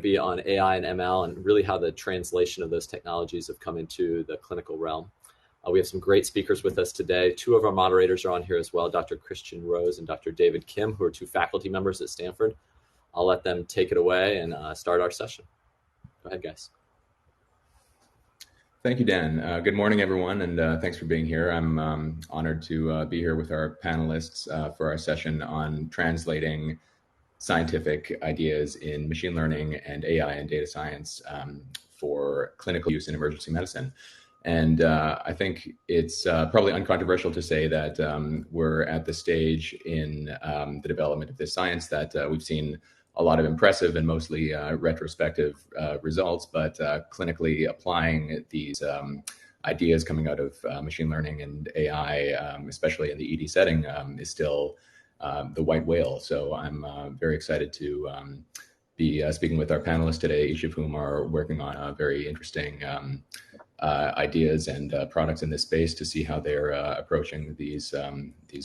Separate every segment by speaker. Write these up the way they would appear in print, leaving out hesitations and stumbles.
Speaker 1: be on AI and ML and really how the translation of those technologies have come into the clinical realm. We have some great speakers with us today. Two of our moderators are on here as well, Dr. Christian Rose and Dr. David Kim, who are two faculty members at Stanford. I'll let them take it away and start our session. Go ahead, guys.
Speaker 2: Thank you, Dan. Good morning, everyone, and thanks for being here. I'm honored to be here with our panelists for our session on translating scientific ideas in machine learning and AI and data science for clinical use in emergency medicine. And I think it's probably uncontroversial to say that we're at the stage in the development of this science that we've seen a lot of impressive and mostly retrospective results, but clinically applying these ideas coming out of machine learning and AI, especially in the ED setting, is still the white whale. So I'm very excited to be speaking with our panelists today, each of whom are working on very interesting ideas and products in this space to see how they're approaching these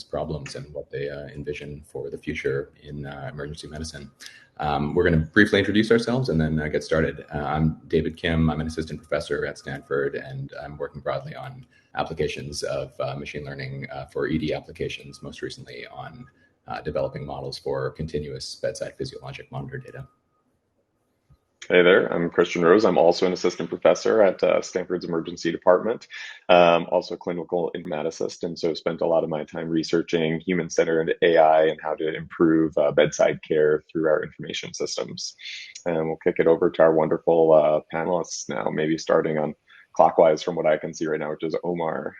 Speaker 2: problems and what they envision for the future in emergency medicine. We're going to briefly introduce ourselves and then get started. I'm David Kim. I'm an assistant professor at Stanford, and I'm working broadly on applications of machine learning for ED applications, most recently on developing models for continuous bedside physiologic monitor data.
Speaker 3: Hey there, I'm Christian Rose. I'm also an assistant professor at Stanford's emergency department, also a clinical informaticist, and so spent a lot of my time researching human-centered AI and how to improve bedside care through our information systems. And we'll kick it over to our wonderful panelists now, maybe starting on clockwise from what I can see right now, which is Omar.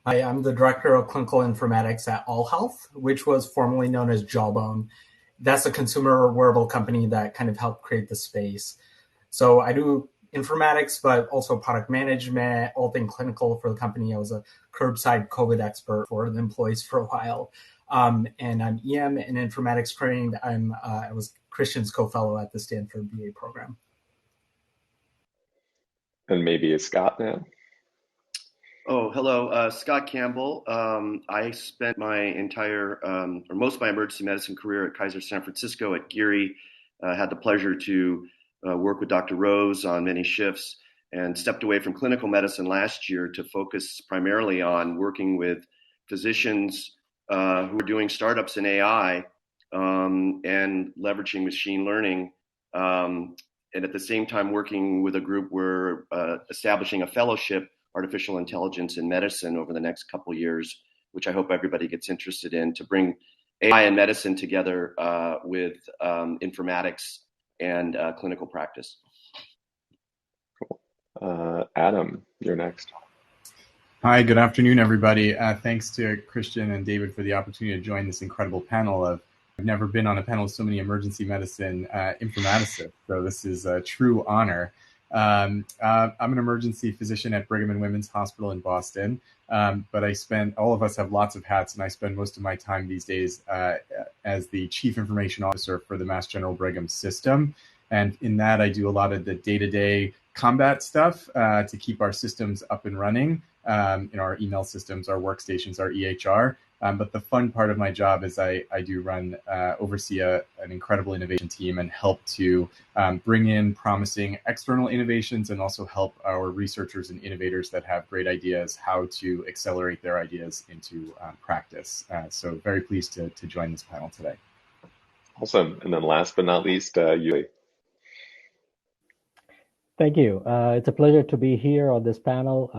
Speaker 4: Hi, I'm the director of clinical informatics at All Health, which was formerly known as Jawbone. That's a consumer wearable company that kind of helped create the space. So I do informatics, but also product management, all things clinical for the company. I was a curbside COVID expert for the employees for a while. And I'm EM and informatics trained. I was Christian's co-fellow at the Stanford BA program.
Speaker 3: And maybe it's Scott now.
Speaker 5: Oh, hello, Scott Campbell. I spent my entire, or most of my emergency medicine career at Kaiser San Francisco at Geary. Had the pleasure to work with Dr. Rose on many shifts and stepped away from clinical medicine last year to focus primarily on working with physicians who are doing startups in AI and leveraging machine learning. And at the same time, working with a group, we're establishing a fellowship artificial intelligence in medicine over the next couple of years, which I hope everybody gets interested in, to bring AI and medicine together with informatics and clinical practice.
Speaker 3: Cool. Adam, you're next.
Speaker 6: Hi, good afternoon, everybody. Thanks to Christian and David for the opportunity to join this incredible panel. I've never been on a panel with so many emergency medicine informaticists, so this is a true honor. I'm an emergency physician at Brigham and Women's Hospital in Boston, but all of us have lots of hats, and I spend most of my time these days as the Chief Information Officer for the Mass General Brigham system. And in that, I do a lot of the day-to-day combat stuff to keep our systems up and running, our email systems, our workstations, our EHR. But the fun part of my job is I do oversee an incredible innovation team and help to bring in promising external innovations and also help our researchers and innovators that have great ideas how to accelerate their ideas into practice. So very pleased to join this panel today.
Speaker 3: Awesome. And then last but not least, Yuli.
Speaker 7: Thank you. It's a pleasure to be here on this panel.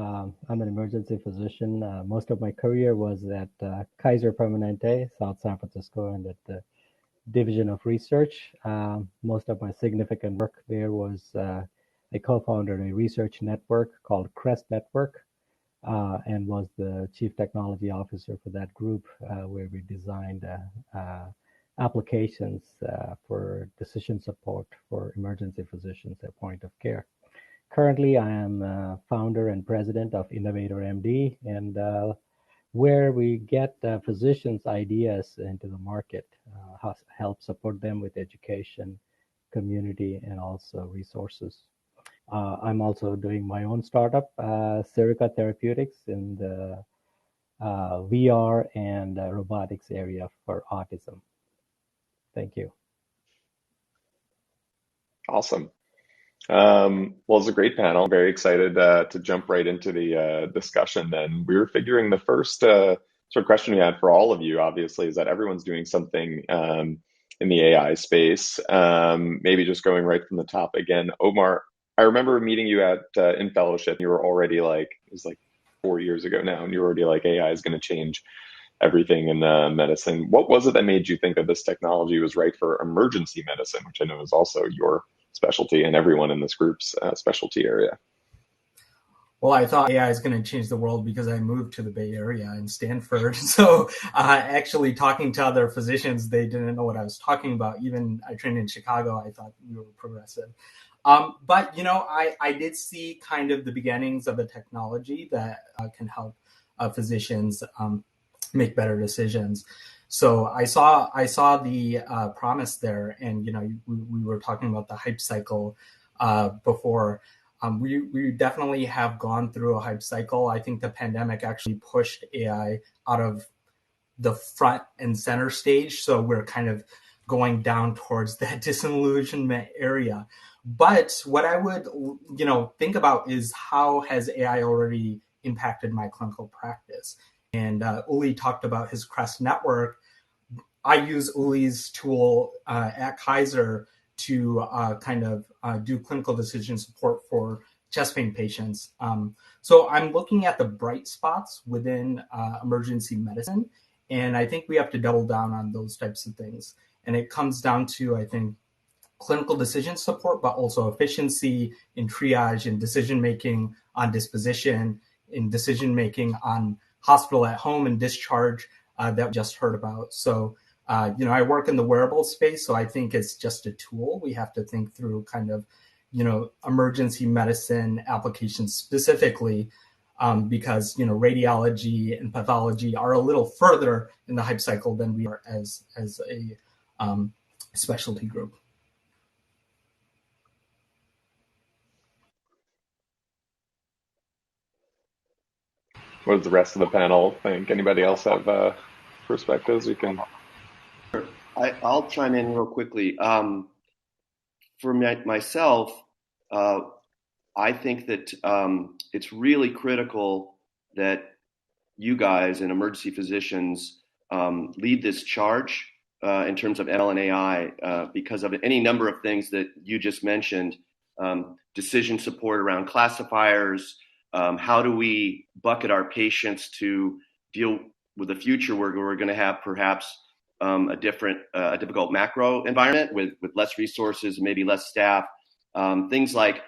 Speaker 7: I'm an emergency physician. Most of my career was at Kaiser Permanente, South San Francisco, and at the Division of Research. Most of my significant work there was I co-founded a research network called CREST Network and was the chief technology officer for that group where we designed applications for decision support for emergency physicians at point of care. Currently, I am founder and president of Innovator MD, and where we get physicians' ideas into the market, help support them with education, community, and also resources. I'm also doing my own startup, Serica Therapeutics, in the VR and robotics area for autism. Thank you.
Speaker 3: Awesome. Well, it's a great panel. Very excited to jump right into the discussion then. We were figuring the first sort of question we had for all of you, obviously, is that everyone's doing something in the AI space. Maybe just going right from the top again. Omar, I remember meeting you at in fellowship. You were already like, it was like 4 years ago now, and you were already like, AI is going to change everything in medicine. What was it that made you think that this technology was right for emergency medicine, which I know is also your specialty and everyone in this group's specialty area?
Speaker 4: Well, I thought AI is going to change the world because I moved to the Bay Area in Stanford. So actually talking to other physicians, they didn't know what I was talking about. Even I trained in Chicago, I thought we were progressive. But, I did see kind of the beginnings of a technology that can help physicians make better decisions. So I saw the promise there, and we were talking about the hype cycle before. We definitely have gone through a hype cycle. I think the pandemic actually pushed AI out of the front and center stage, so we're kind of going down towards that disillusionment area. But what I would think about is how has AI already impacted my clinical practice. And Uli talked about his CREST network. I use Uli's tool at Kaiser to do clinical decision support for chest pain patients. So I'm looking at the bright spots within emergency medicine, and I think we have to double down on those types of things. And it comes down to, I think, clinical decision support, but also efficiency in triage and decision-making on disposition, in decision-making on hospital at home and discharge that we just heard about. So, I work in the wearable space, so I think it's just a tool. We have to think through kind of, emergency medicine applications specifically, because, radiology and pathology are a little further in the hype cycle than we are as a specialty group.
Speaker 3: What does the rest of the panel think? Anybody else have perspectives? We can.
Speaker 5: I'll chime in real quickly. For myself, I think that it's really critical that you guys and emergency physicians lead this charge in terms of ML and AI because of any number of things that you just mentioned. Decision support around classifiers. How do we bucket our patients to deal with a future where we're going to have perhaps a difficult macro environment with less resources, maybe less staff. Things like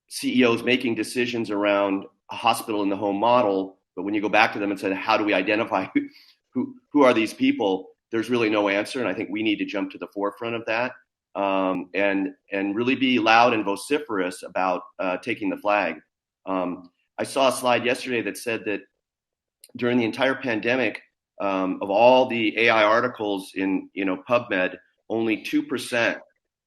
Speaker 5: CEOs making decisions around a hospital in the home model, but when you go back to them and say, how do we identify who are these people? There's really no answer, and I think we need to jump to the forefront of that and really be loud and vociferous about taking the flag. I saw a slide yesterday that said that during the entire pandemic, of all the AI articles in PubMed, only 2%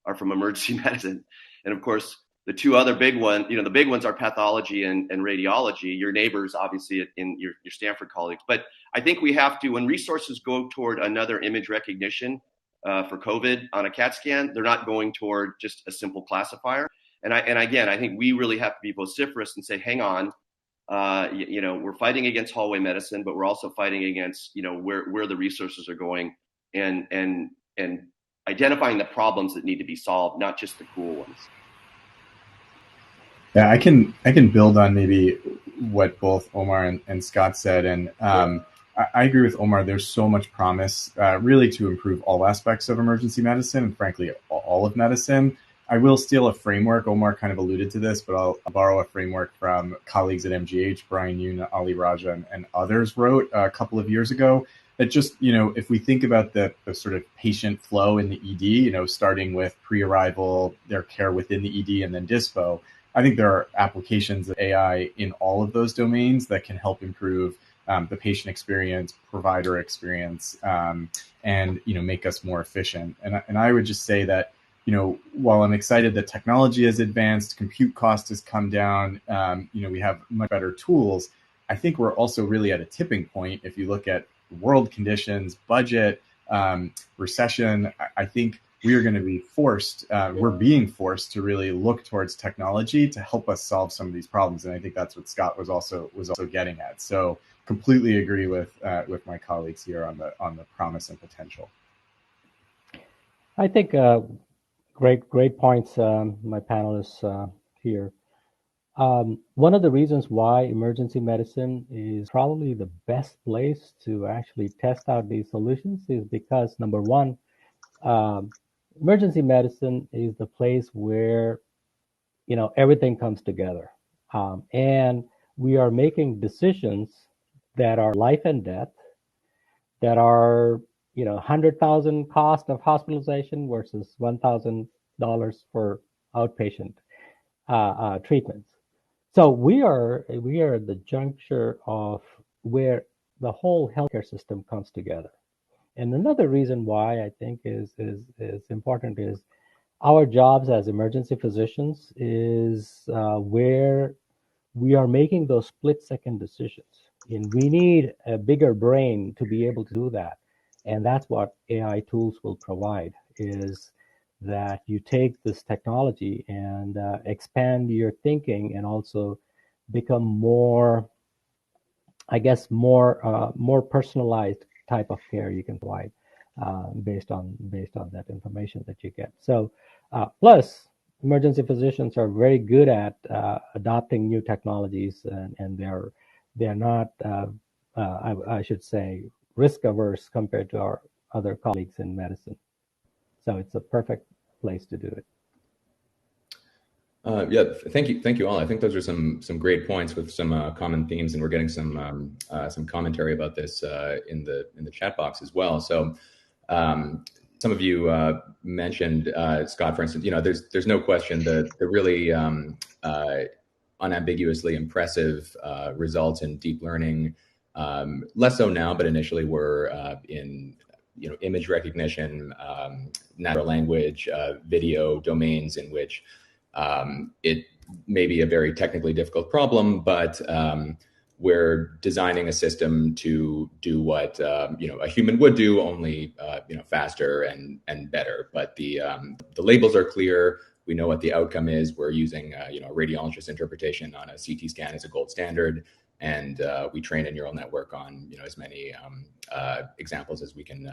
Speaker 5: are from emergency medicine. And of course, the two other big ones, the big ones are pathology and radiology, your neighbors, obviously, in your Stanford colleagues. But I think we have to, when resources go toward another image recognition for COVID on a CAT scan, they're not going toward just a simple classifier. And again, I think we really have to be vociferous and say, hang on, we're fighting against hallway medicine, but we're also fighting against, where the resources are going and identifying the problems that need to be solved, not just the cool ones.
Speaker 6: Yeah, I can build on maybe what both Omar and Scott said, and I agree with Omar. There's so much promise, really, to improve all aspects of emergency medicine, and frankly, all of medicine. I will steal a framework. Omar kind of alluded to this, but I'll borrow a framework from colleagues at MGH, Brian Yoon, Ali Raja, and others wrote a couple of years ago. That just, if we think about the sort of patient flow in the ED, starting with pre-arrival, their care within the ED, and then dispo, I think there are applications of AI in all of those domains that can help improve the patient experience, provider experience, and make us more efficient. And I would just say that, while I'm excited that technology has advanced, compute cost has come down, we have much better tools. I think we're also really at a tipping point. If you look at world conditions, budget, recession, I think we are going to be forced, we're being forced to really look towards technology to help us solve some of these problems. And I think that's what Scott was also getting at. So completely agree with my colleagues here on the promise and potential.
Speaker 7: I think great points, my panelists here. One of the reasons why emergency medicine is probably the best place to actually test out these solutions is because, number one, emergency medicine is the place where everything comes together, and we are making decisions that are life and death, that are 100,000 cost of hospitalization versus $1,000 for outpatient treatments. So we are at the juncture of where the whole healthcare system comes together. And another reason why I think is important is our jobs as emergency physicians is where we are making those split-second decisions. And we need a bigger brain to be able to do that. And that's what AI tools will provide, is that you take this technology and expand your thinking and also become more personalized type of care you can provide based on that information that you get. So plus emergency physicians are very good at adopting new technologies, and they're not I should say risk averse compared to our other colleagues in medicine. So it's a perfect place to do it.
Speaker 2: Thank you all. I think those are some great points with some common themes, and we're getting some commentary about this in the chat box as well. So some of you mentioned Scott, for instance. There's no question the really unambiguously impressive results in deep learning, less so now, but initially were in image recognition, natural language, video domains in which it may be a very technically difficult problem, but we're designing a system to do what a human would do, only faster and better. But the labels are clear. We know what the outcome is. We're using a radiologist interpretation on a CT scan as a gold standard, and we train a neural network on as many examples as we can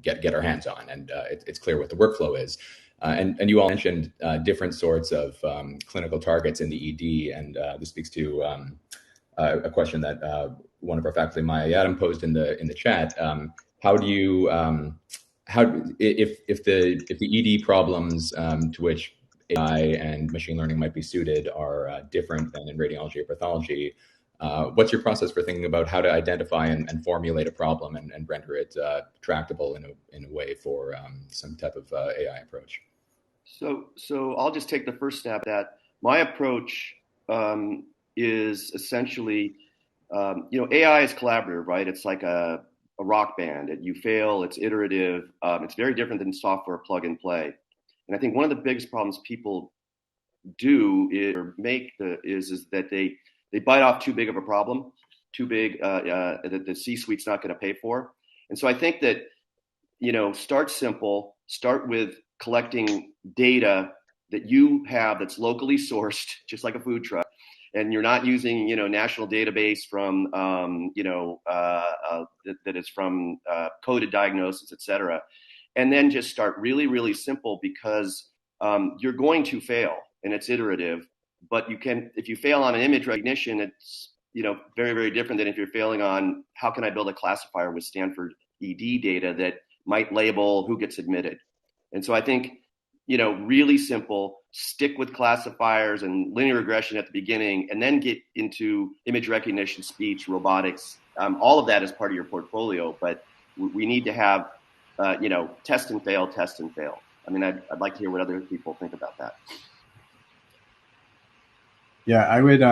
Speaker 2: get our hands on, and it's clear what the workflow is. And you all mentioned different sorts of clinical targets in the ED, and this speaks to a question that one of our faculty, Maya Yadam, posed in the chat. How do you if the ED problems to which AI and machine learning might be suited are different than in radiology or pathology, what's your process for thinking about how to identify and formulate a problem and render it tractable in a way for some type of AI approach?
Speaker 5: So I'll just take the first stab at that. My approach is essentially, AI is collaborative, right? It's like a rock band. You fail, it's iterative. It's very different than software plug and play. And I think one of the biggest problems people do is that they bite off too big of a problem, too big that the C-suite's not going to pay for. And so I think that, start simple, start with collecting data that you have that's locally sourced, just like a food truck, and you're not using, national database from, that is from coded diagnosis, et cetera. And then just start really, really simple, because you're going to fail and it's iterative. But if you fail on an image recognition, it's very, very different than if you're failing on how can I build a classifier with Stanford ED data that might label who gets admitted. And so I think, really simple, stick with classifiers and linear regression at the beginning, and then get into image recognition, speech, robotics. All of that is part of your portfolio, but we need to have, test and fail, test and fail. I mean, I'd like to hear what other people think about that.
Speaker 6: Yeah, I would.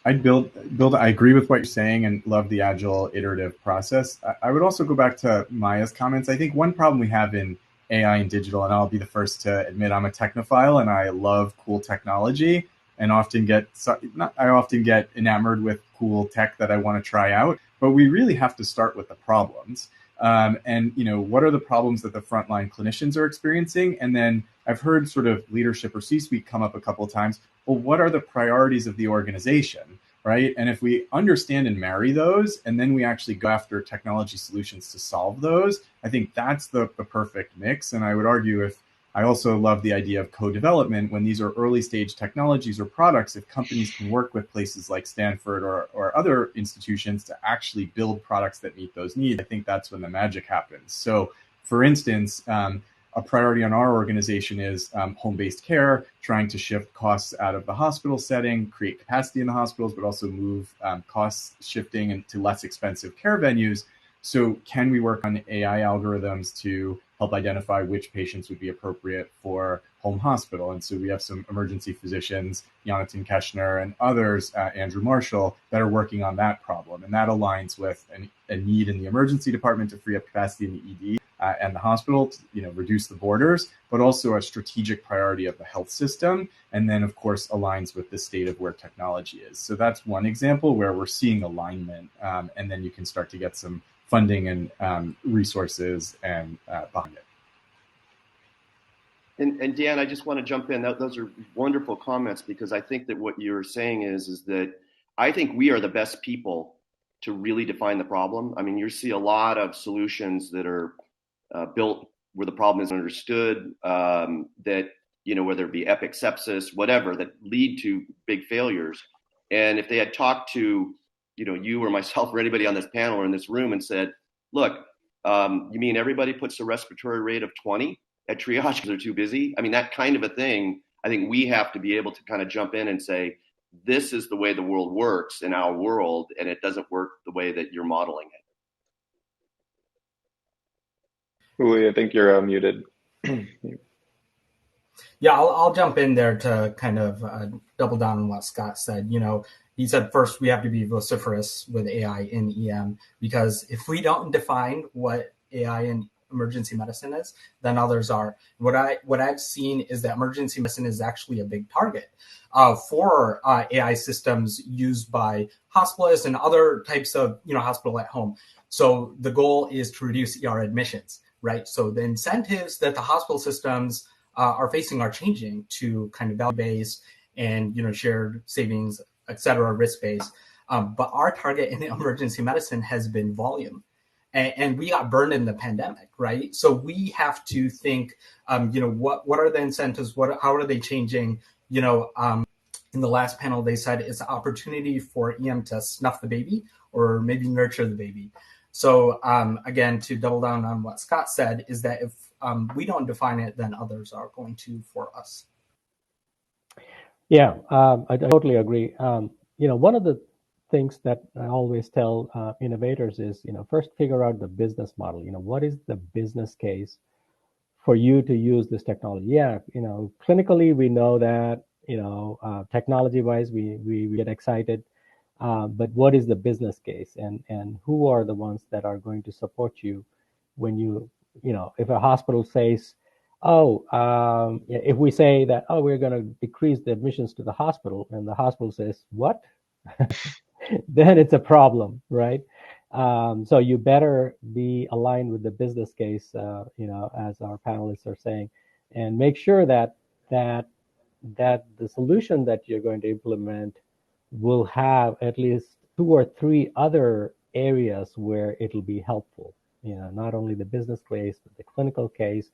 Speaker 6: I'd build. I agree with what you're saying and love the agile iterative process. I would also go back to Maya's comments. I think one problem we have in AI and digital, and I'll be the first to admit I'm a technophile and I love cool technology, and I often get enamored with cool tech that I want to try out. But we really have to start with the problems. And what are the problems that the frontline clinicians are experiencing? And then I've heard sort of leadership or C-suite come up a couple of times. Well, what are the priorities of the organization, right? And if we understand and marry those, and then we actually go after technology solutions to solve those, I think that's the perfect mix. And I would argue, if I also love the idea of co-development, when these are early stage technologies or products, if companies can work with places like Stanford or other institutions to actually build products that meet those needs, I think that's when the magic happens. So for instance, a priority on our organization is home-based care, trying to shift costs out of the hospital setting, create capacity in the hospitals, but also move costs shifting into less expensive care venues. So can we work on AI algorithms to help identify which patients would be appropriate for home hospital? And so we have some emergency physicians, Jonathan Keschner and others, Andrew Marshall, that are working on that problem. And that aligns with a need in the emergency department to free up capacity in the ED and the hospital to reduce the borders, but also a strategic priority of the health system. And then, of course, aligns with the state of where technology is. So that's one example where we're seeing alignment. And then you can start to get some funding and resources and behind it.
Speaker 5: And Dan, I just want to jump in. Those are wonderful comments, because I think that what you're saying is that I think we are the best people to really define the problem. I mean, you see a lot of solutions that are built where the problem is understood, that, whether it be epic sepsis, whatever, that lead to big failures. And if they had talked to, you or myself or anybody on this panel or in this room and said, look, you mean everybody puts a respiratory rate of 20 at triage because they're too busy? I mean, that kind of a thing, I think we have to be able to kind of jump in and say, this is the way the world works in our world, and it doesn't work the way that you're modeling it.
Speaker 3: Uli, I think you're muted.
Speaker 4: Yeah, I'll jump in there to kind of double down on what Scott said. He said first we have to be vociferous with AI in EM, because if we don't define what AI in emergency medicine is, then others are. What I've seen is that emergency medicine is actually a big target for AI systems used by hospitalists and other types of hospital at home. So the goal is to reduce ER admissions, right? So the incentives that the hospital systems are facing are changing to kind of value-based and shared savings, et cetera, risk-based. But our target in emergency medicine has been volume. And we got burned in the pandemic, right? So we have to think, what are the incentives? How are they changing? In the last panel, they said it's an opportunity for EM to snuff the baby or maybe nurture the baby. So again, to double down on what Scott said, is that if we don't define it, then others are going to for us.
Speaker 7: Yeah, I totally agree. One of the things that I always tell innovators is, first figure out the business model. What is the business case for you to use this technology? Yeah, clinically we know that, technology-wise we get excited, but what is the business case, and who are the ones that are going to support you when if a hospital says, if we say that, we're going to decrease the admissions to the hospital, and the hospital says, what? Then it's a problem, right? So you better be aligned with the business case, as our panelists are saying, and make sure that the solution that you're going to implement will have at least 2 or 3 other areas where it'll be helpful. Not only the business case, but the clinical case,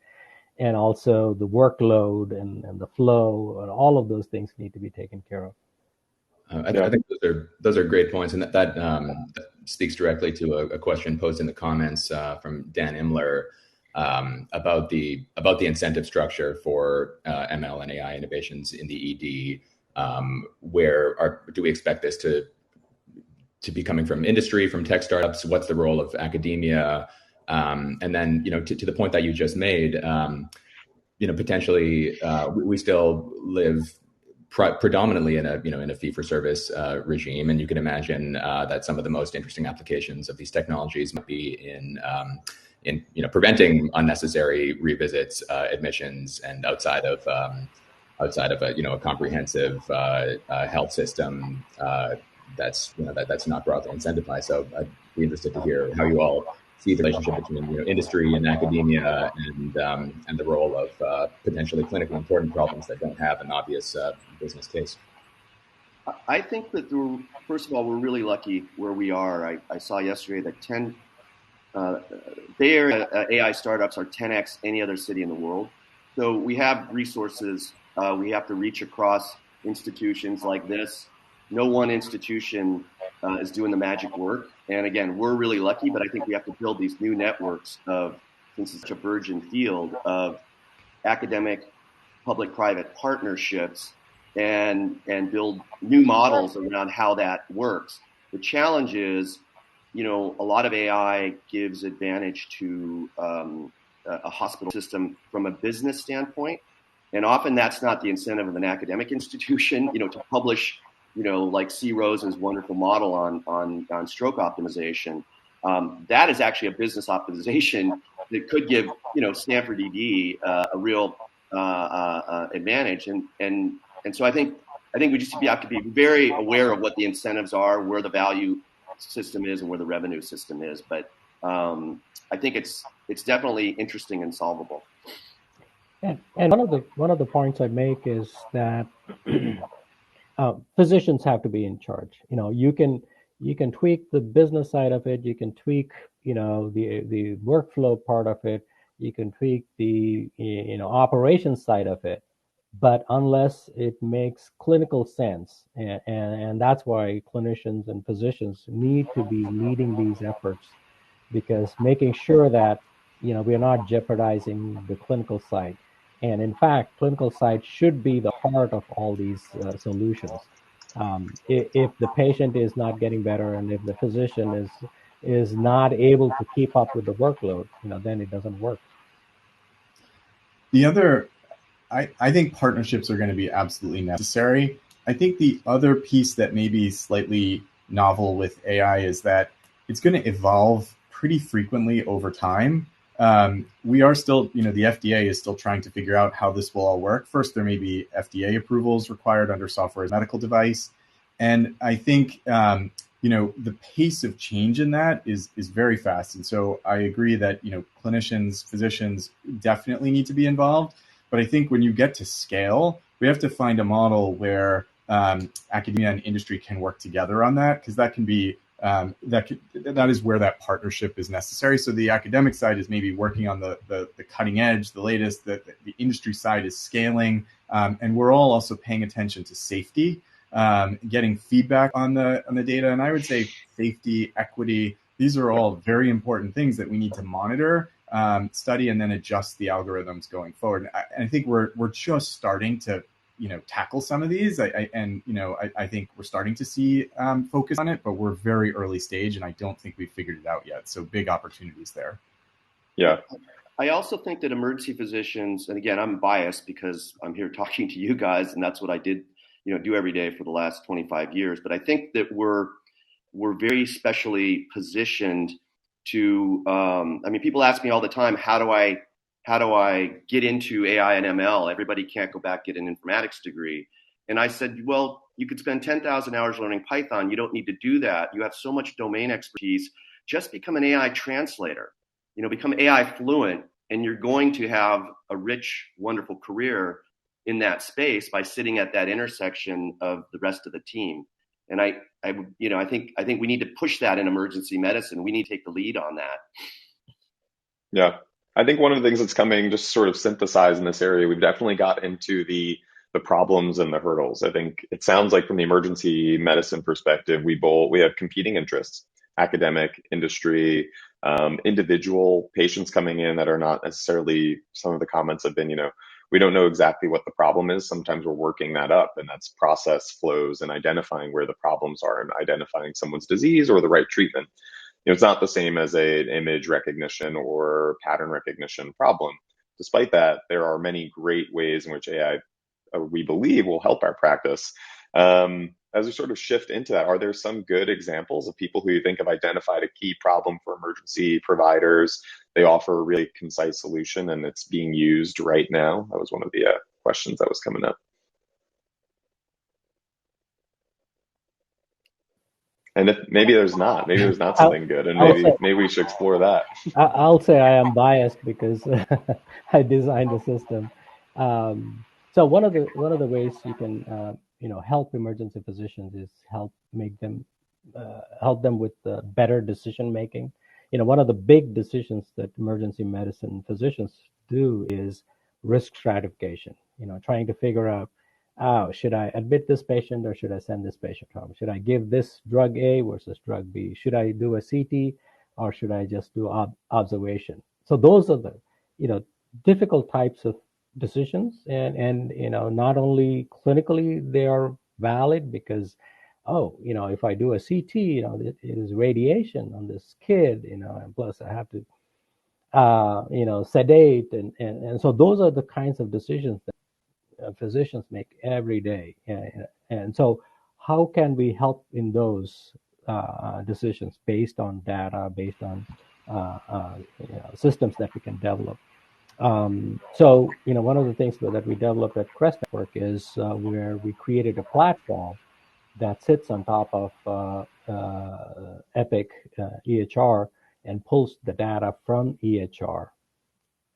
Speaker 7: and also the workload and the flow, and all of those things need to be taken care of.
Speaker 2: I think those are great points, and that speaks directly to a question posed in the comments from Dan Imler about the incentive structure for ML and AI innovations in the ED. Do we expect this to be coming from industry, from tech startups? What's the role of academia? And then to the point that you just made, potentially we still live predominantly in a fee-for-service regime, and you can imagine that some of the most interesting applications of these technologies might be in preventing unnecessary revisits, admissions, and outside of a comprehensive health system that's not broadly incentivized. So I'd be interested to hear how you all see the relationship between industry and academia and the role of potentially clinically important problems that don't have an obvious business case.
Speaker 5: I think that first of all, we're really lucky where we are. I saw yesterday that 10 Bay Area AI startups are 10x any other city in the world. So we have resources. We have to reach across institutions like this. No one institution is doing the magic work. And again, we're really lucky, but I think we have to build these new networks since it's such a virgin field, of academic public-private partnerships and build new models around how that works. The challenge is, a lot of AI gives advantage to a hospital system from a business standpoint, and often that's not the incentive of an academic institution, to publish, like C. Rose's wonderful model on stroke optimization. That is actually a business optimization that could give, Stanford ED a real advantage, and so I think we just have to be very aware of what the incentives are, where the value system is, and where the revenue system is. But I think it's definitely interesting and solvable.
Speaker 7: And one of the points I make is that physicians have to be in charge. You can tweak the business side of it. You can tweak the workflow part of it. You can tweak the operations side of it. But unless it makes clinical sense, and that's why clinicians and physicians need to be leading these efforts, because making sure that we're not jeopardizing the clinical side. And in fact, clinical side should be the heart of all these solutions. If the patient is not getting better, and if the physician is not able to keep up with the workload, then it doesn't work.
Speaker 6: I think partnerships are going to be absolutely necessary. I think the other piece that may be slightly novel with AI is that it's going to evolve pretty frequently over time. We are still, the FDA is still trying to figure out how this will all work. First, there may be FDA approvals required under software as a medical device. And I think, the pace of change in that is very fast. And so I agree that, clinicians, physicians definitely need to be involved. But I think when you get to scale, we have to find a model where academia and industry can work together on that, because that can be that is where that partnership is necessary. So the academic side is maybe working on the cutting edge, the latest. The industry side is scaling, and we're all also paying attention to safety, getting feedback on the data. And I would say safety, equity, these are all very important things that we need to monitor, study, and then adjust the algorithms going forward. And I think we're just starting to tackle some of these. I think we're starting to see focus on it, but we're very early stage, and I don't think we've figured it out yet. So big opportunities there.
Speaker 3: Yeah.
Speaker 5: I also think that emergency physicians, and again, I'm biased because I'm here talking to you guys, and that's what I did, do every day for the last 25 years. But I think that we're very specially positioned to. People ask me all the time, how do I get into AI and ML? Everybody can't go back get an informatics degree. And I said, well, you could spend 10,000 hours learning Python. You don't need to do that. You have so much domain expertise. Just become an AI translator. Become AI fluent, and you're going to have a rich, wonderful career in that space by sitting at that intersection of the rest of the team. And I think we need to push that in emergency medicine. We need to take the lead on that.
Speaker 3: Yeah. I think one of the things that's coming just sort of synthesized in this area, we've definitely got into the problems and the hurdles. I think it sounds like from the emergency medicine perspective, we have competing interests, academic, industry, individual patients coming in that are not necessarily, some of the comments have been, we don't know exactly what the problem is. Sometimes we're working that up, and that's process flows and identifying where the problems are and identifying someone's disease or the right treatment. It's not the same as an image recognition or pattern recognition problem. Despite that, there are many great ways in which AI, we believe, will help our practice. As we sort of shift into that, are there some good examples of people who you think have identified a key problem for emergency providers? They offer a really concise solution, and it's being used right now. That was one of the questions that was coming up. And if maybe there's not, something good, and maybe we should explore that.
Speaker 7: I'll say I am biased because I designed the system. So one of the ways you can help emergency physicians is help them with better decision making. One of the big decisions that emergency medicine physicians do is risk stratification. Trying to figure out, should I admit this patient or should I send this patient home? Should I give this drug A versus drug B? Should I do a CT or should I just do observation? So those are the, difficult types of decisions, and not only clinically they are valid because, if I do a CT, it is radiation on this kid, and plus I have to, sedate, and so those are the kinds of decisions that physicians make every day. And so how can we help in those decisions based on data, based on systems that we can develop? So one of the things that we developed at Crest Network is where we created a platform that sits on top of Epic EHR and pulls the data from EHR,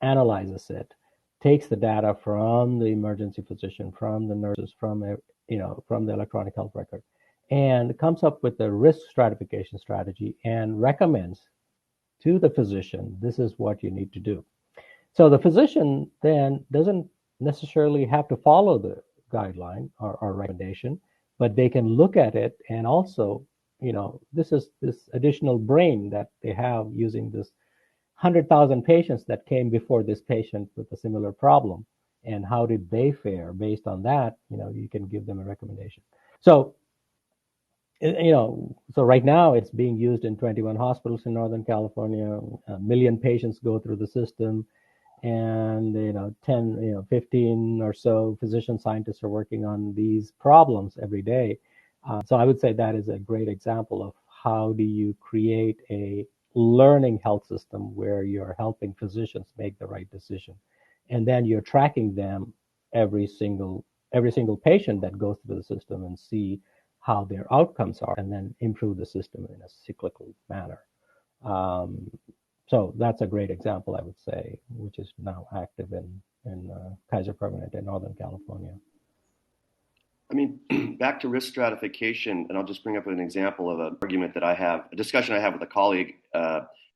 Speaker 7: analyzes it, takes the data from the emergency physician, from the nurses, from the electronic health record, and comes up with a risk stratification strategy and recommends to the physician, this is what you need to do. So the physician then doesn't necessarily have to follow the guideline or recommendation, but they can look at it and also, this is this additional brain that they have using this 100,000 patients that came before this patient with a similar problem, and how did they fare? Based on that, you can give them a recommendation. So, so right now it's being used in 21 hospitals in Northern California. 1 million patients go through the system, and 15 or so physician scientists are working on these problems every day. So I would say that is a great example of how do you create a learning health system where you're helping physicians make the right decision, and then you're tracking them every single patient that goes through the system and see how their outcomes are, and then improve the system in a cyclical manner. So that's a great example, I would say, which is now active in Kaiser Permanente in Northern California.
Speaker 5: I mean, back to risk stratification, and I'll just bring up an example of an argument that I have, a discussion I have with a colleague,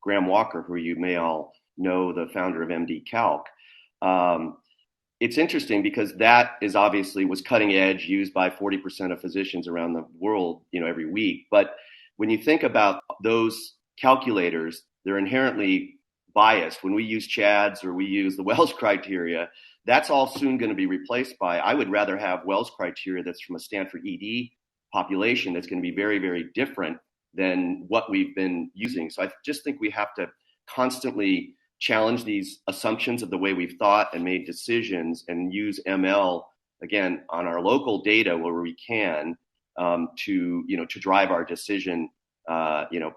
Speaker 5: Graham Walker, who you may all know, the founder of MD Calc. It's interesting because that is obviously was cutting edge, used by 40% of physicians around the world, every week. But when you think about those calculators, they're inherently biased. When we use CHADS or we use the Wells criteria, that's all soon going to be replaced by, I would rather have Wells criteria that's from a Stanford ED population that's going to be very, very different than what we've been using. So I just think we have to constantly challenge these assumptions of the way we've thought and made decisions, and use ML, again, on our local data where we can, to drive our decision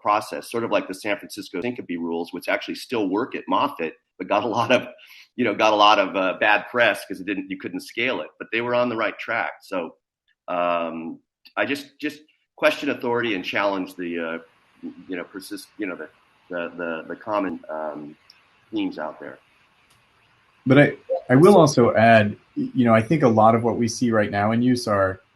Speaker 5: process, sort of like the San Francisco syncope rules, which actually still work at Moffitt, but got a lot of bad press because you couldn't scale it, but they were on the right track. So I just question authority and challenge the the common themes out there.
Speaker 6: But I will also add, I think a lot of what we see right now in use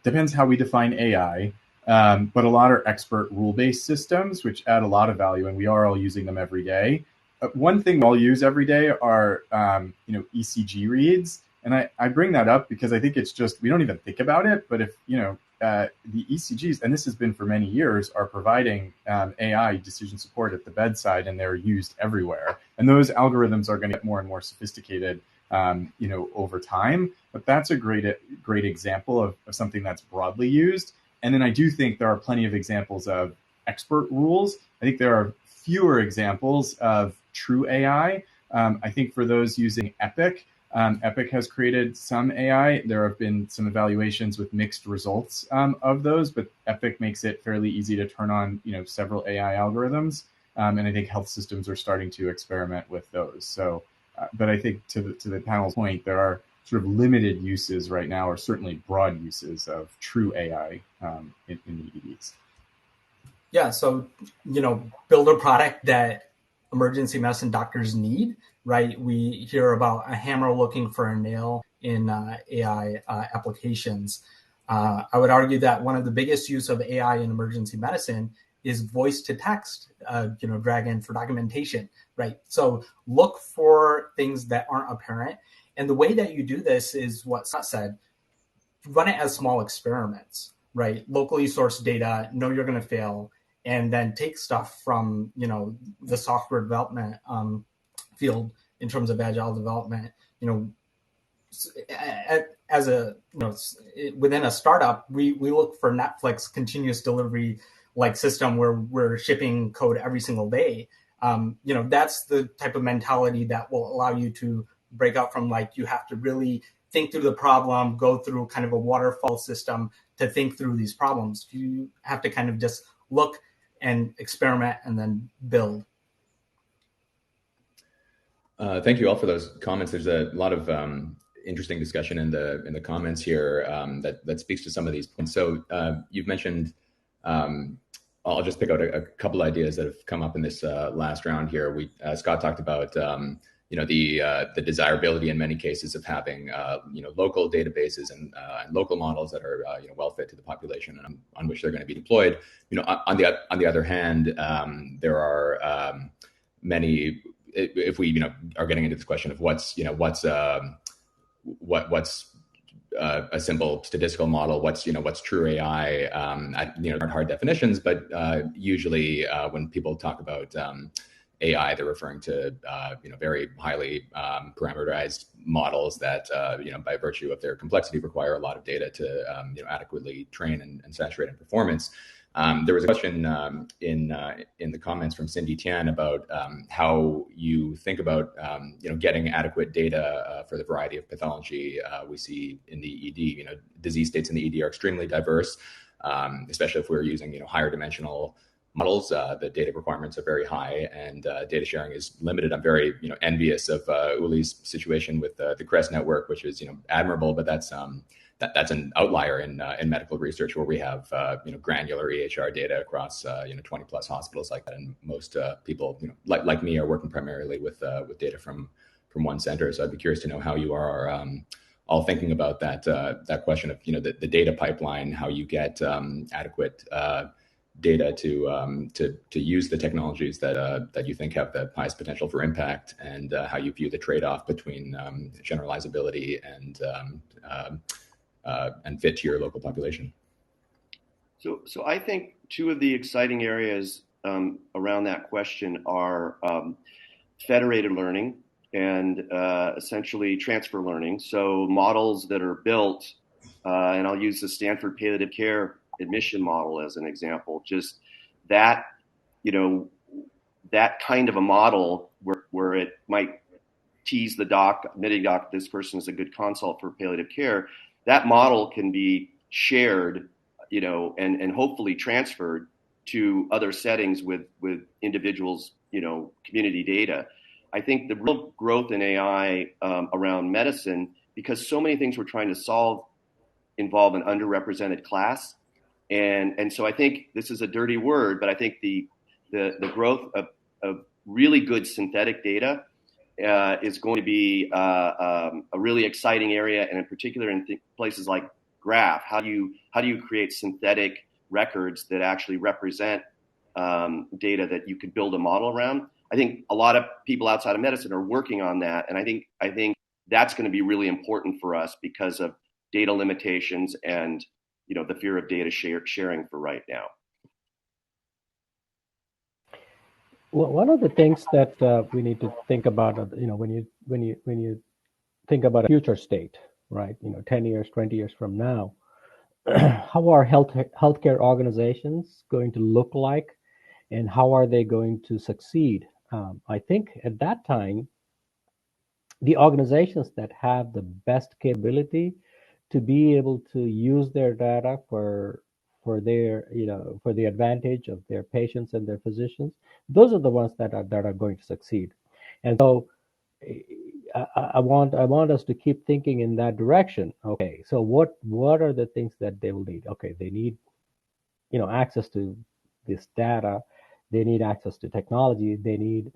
Speaker 6: depends how we define AI. But a lot are expert rule-based systems, which add a lot of value, and we are all using them every day. One thing we all use every day are, ECG reads. And I bring that up because I think it's just, we don't even think about it. But if, the ECGs, and this has been for many years, are providing AI decision support at the bedside, and they're used everywhere. And those algorithms are going to get more and more sophisticated, over time. But that's a great example of something that's broadly used. And then I do think there are plenty of examples of expert rules. I think there are fewer examples of true AI. I think for those using Epic, Epic has created some AI. There have been some evaluations with mixed results of those, but Epic makes it fairly easy to turn on, several AI algorithms. And I think health systems are starting to experiment with those. So, but I think to the panel's point, there are sort of limited uses right now, or certainly broad uses of true AI in the EDs.
Speaker 4: Yeah, so, build a product that emergency medicine doctors need, right? We hear about a hammer looking for a nail in AI applications. I would argue that one of the biggest use of AI in emergency medicine is voice to text, drag in for documentation, right? So look for things that aren't apparent. And the way that you do this is what Scott said, run it as small experiments, right? Locally sourced data, know you're going to fail, and then take stuff from, the software development field in terms of agile development, as a, within a startup, we look for Netflix continuous delivery like system where we're shipping code every single day. That's the type of mentality that will allow you to break out from you have to really think through the problem, go through kind of a waterfall system to think through these problems. You have to kind of just look and experiment and then build.
Speaker 2: Thank you all for those comments. There's a lot of interesting discussion in the comments here that speaks to some of these points. So you've mentioned, I'll just pick out a couple ideas that have come up in this last round here. Scott talked about the desirability in many cases of having local databases and local models that are well fit to the population and on which they're going to be deployed. On the other hand, there are many. If we are getting into this question of what's a simple statistical model, what's true AI, aren't hard definitions, but usually when people talk about AI, they're referring to very highly parameterized models that by virtue of their complexity require a lot of data to adequately train and saturate in performance. There was a question in the comments from Cindy Tian about how you think about getting adequate data for the variety of pathology we see in the ED. Disease states in the ED are extremely diverse, especially if we're using higher dimensional models. The data requirements are very high, and data sharing is limited. I'm very envious of Uli's situation with the CREST network, which is admirable, but that's an outlier in medical research where we have granular EHR data across 20 plus hospitals like that, and most people like me are working primarily with data from one center. So I'd be curious to know how you are all thinking about that question of the data pipeline, how you get adequate data to use the technologies that you think have the highest potential for impact, and how you view the trade-off between generalizability and fit to your local population.
Speaker 5: So I think two of the exciting areas around that question are federated learning and essentially transfer learning. So models that are built, and I'll use the Stanford palliative care admission model as an example, just that, that kind of a model where it might tease the doc, admitting doc, this person is a good consult for palliative care. That model can be shared, and hopefully transferred to other settings with individuals, community data. I think the real growth in AI around medicine, because so many things we're trying to solve involve an underrepresented class. And so I think this is a dirty word, but I think the growth of really good synthetic data is going to be a really exciting area, and in particular in places like graph. How do you create synthetic records that actually represent data that you could build a model around? I think a lot of people outside of medicine are working on that, and I think that's going to be really important for us because of data limitations and the fear of data sharing for right now.
Speaker 7: Well, one of the things that we need to think about, when you think about a future state, right? 10 years, 20 years from now, how are healthcare organizations going to look like, and how are they going to succeed? I think at that time, the organizations that have the best capability to be able to use their data for their for the advantage of their patients and their physicians, those are the ones that are going to succeed. And so I want us to keep thinking in that direction. Okay, so what are the things that they will need? Okay, they need access to this data. They need access to technology. They need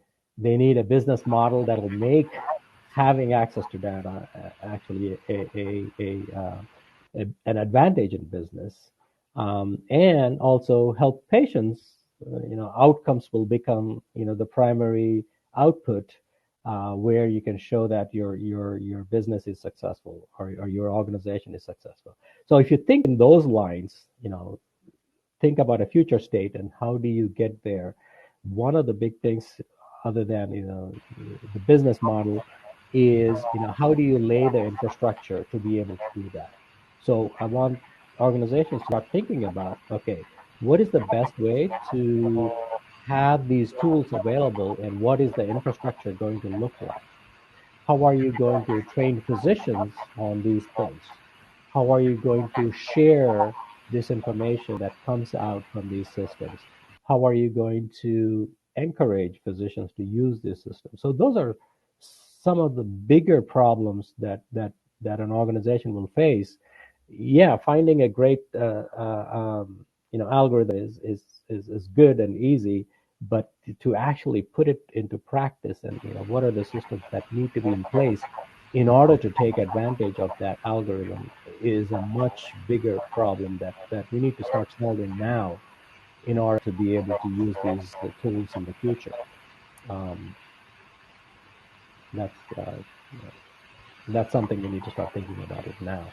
Speaker 7: a business model that will make having access to data actually an advantage in business, and also help patients. Outcomes will become the primary output, where you can show that your business is successful, or your organization is successful. So if you think in those lines, think about a future state and how do you get there. One of the big things, other than the business model, is how do you lay the infrastructure to be able to do that. So I want organizations to start thinking about, okay, what is the best way to have these tools available, and what is the infrastructure going to look like? How are you going to train physicians on these things? How are you going to share this information that comes out from these systems? How are you going to encourage physicians to use this system? So those are some of the bigger problems that an organization will face. Yeah, finding a great algorithm is good and easy, but to actually put it into practice, and what are the systems that need to be in place in order to take advantage of that algorithm, is a much bigger problem that we need to start solving now in order to be able to use these tools in the future. That's that's something we need to start thinking about it now.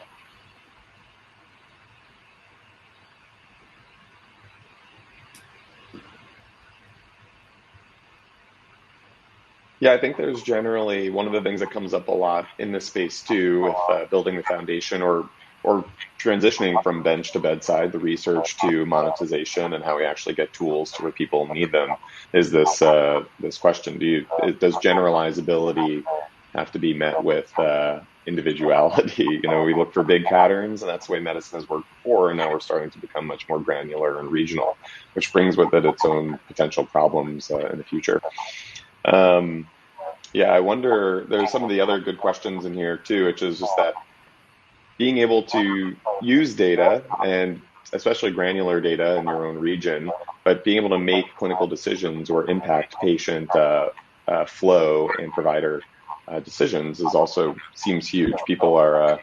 Speaker 3: Yeah, I think there's generally one of the things that comes up a lot in this space too, with building the foundation or transitioning from bench to bedside, the research to monetization, and how we actually get tools to where people need them. Is this question: does generalizability have to be met with individuality? We look for big patterns, and that's the way medicine has worked before, and now we're starting to become much more granular and regional, which brings with it its own potential problems in the future. Yeah, I wonder, there's some of the other good questions in here too, which is just that being able to use data, and especially granular data in your own region, but being able to make clinical decisions or impact patient flow and provider decisions seems huge. People are,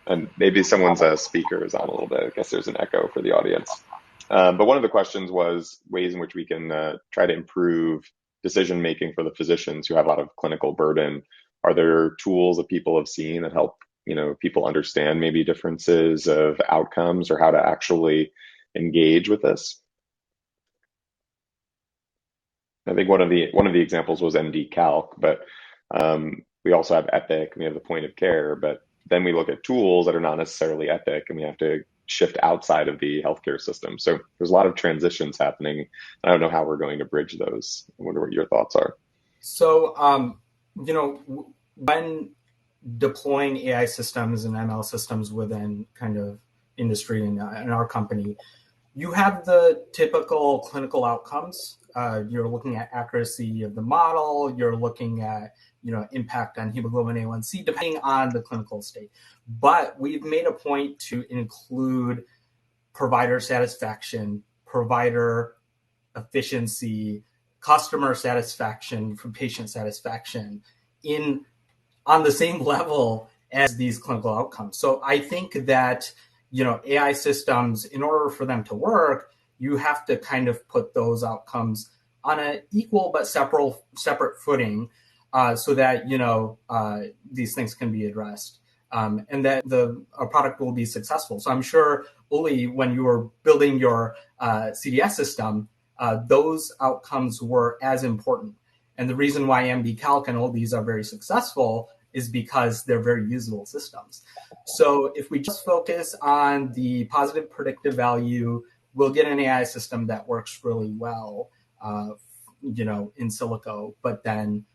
Speaker 3: and maybe someone's speaker is on a little bit. I guess there's an echo for the audience. But one of the questions was ways in which we can try to improve decision making for the physicians who have a lot of clinical burden. Are there tools that people have seen that help people understand maybe differences of outcomes, or how to actually engage with this? I think one of the examples was MD Calc, but we also have Epic, and we have the point of care, but then we look at tools that are not necessarily Epic, and we have to shift outside of the healthcare system. So there's a lot of transitions happening. I don't know how we're going to bridge those. I wonder what your thoughts are.
Speaker 4: So, when deploying AI systems and ML systems within kind of industry and in our company, you have the typical clinical outcomes. You're looking at accuracy of the model. You're looking at impact on hemoglobin A1C, depending on the clinical state. But we've made a point to include provider satisfaction, provider efficiency, customer satisfaction, from patient satisfaction on the same level as these clinical outcomes. So I think that AI systems, in order for them to work, you have to kind of put those outcomes on an equal but separate footing, so that these things can be addressed, and that a product will be successful. So I'm sure, Uli, when you were building your CDS system, those outcomes were as important. And the reason why MD Calc and all these are very successful is because they're very usable systems. So if we just focus on the positive predictive value, we'll get an AI system that works really well, in silico. But then,